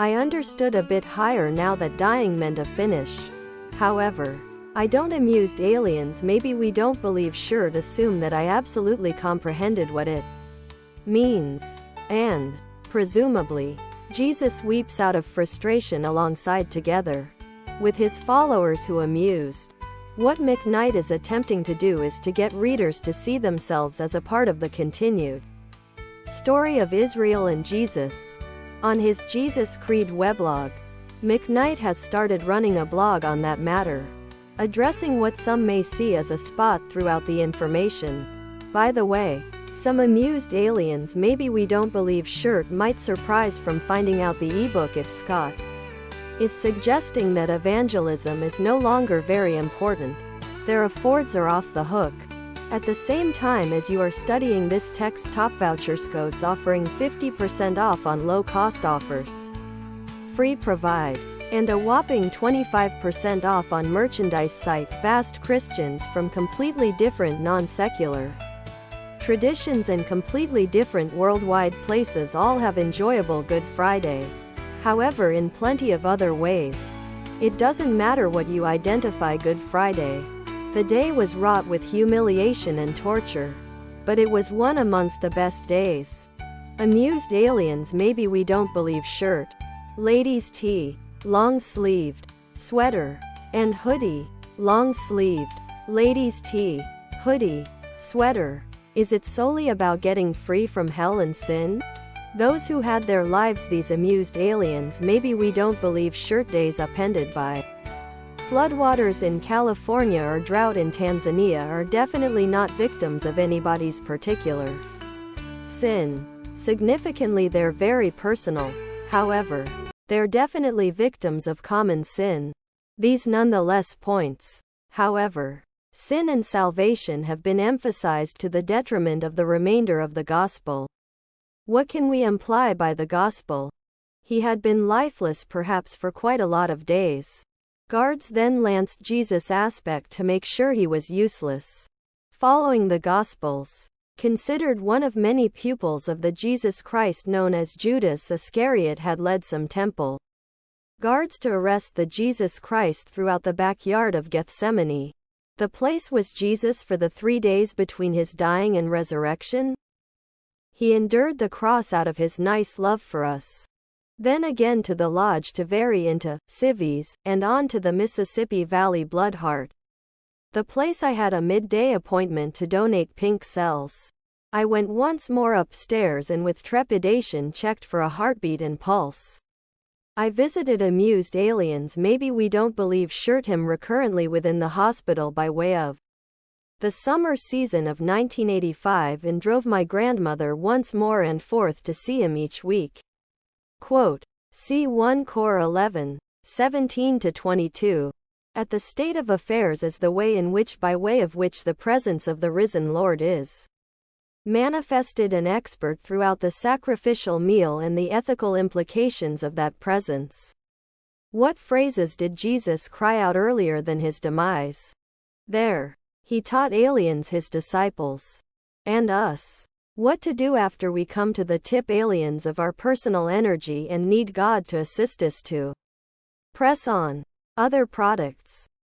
I understood a bit higher now that dying meant a finish. However, I don't amused aliens. Maybe we don't believe should assume that I absolutely comprehended what it means. And, presumably, Jesus weeps out of frustration alongside together with his followers who amused. What McKnight is attempting to do is to get readers to see themselves as a part of the continued story of Israel and Jesus. On his Jesus Creed weblog, McKnight has started running a blog on that matter, addressing what some may see as a spot throughout the information. By the way, some amused aliens maybe we don't believe shirt might surprise from finding out the ebook if Scott is suggesting that evangelism is no longer very important. Their affords are off the hook. At the same time as you are studying this text, Top Voucher Scodes offering 50% off on low-cost offers, free provide, and a whopping 25% off on merchandise site Fast Christians from completely different non-secular traditions and completely different worldwide places all have enjoyable Good Friday. However, in plenty of other ways, it doesn't matter what you identify Good Friday. The day was wrought with humiliation and torture, but it was one amongst the best days. Amused aliens maybe we don't believe shirt, ladies tee, long-sleeved, sweater, and hoodie, long-sleeved, ladies tee, hoodie, sweater. Is it solely about getting free from hell and sin? Those who had their lives these amused aliens maybe we don't believe shirt days upended by floodwaters in California or drought in Tanzania are definitely not victims of anybody's particular sin. Significantly, they're very personal. However, they're definitely victims of common sin. These nonetheless points, however, sin and salvation have been emphasized to the detriment of the remainder of the gospel. What can we imply by the gospel? He had been lifeless perhaps for quite a lot of days. Guards then lanced Jesus' aspect to make sure he was useless. Following the Gospels, considered one of many pupils of the Jesus Christ known as Judas Iscariot had led some temple guards to arrest the Jesus Christ throughout the backyard of Gethsemane. The place was Jesus for the 3 days between his dying and resurrection. He endured the cross out of his nice love for us. Then again to the lodge to vary into civvies, and on to the Mississippi Valley Bloodheart, the place I had a midday appointment to donate pink cells. I went once more upstairs and with trepidation checked for a heartbeat and pulse. I visited amused aliens maybe we don't believe shirt him recurrently within the hospital by way of the summer season of 1985 and drove my grandmother once more and forth to see him each week. Quote, see 1 Cor 11, 17-22. At the state of affairs as the way in which by way of which the presence of the risen Lord is manifested and expert throughout the sacrificial meal and the ethical implications of that presence. What phrases did Jesus cry out earlier than his demise? There, he taught aliens, his disciples, and us, what to do after we come to the tip aliens of our personal energy and need God to assist us to press on. Other products.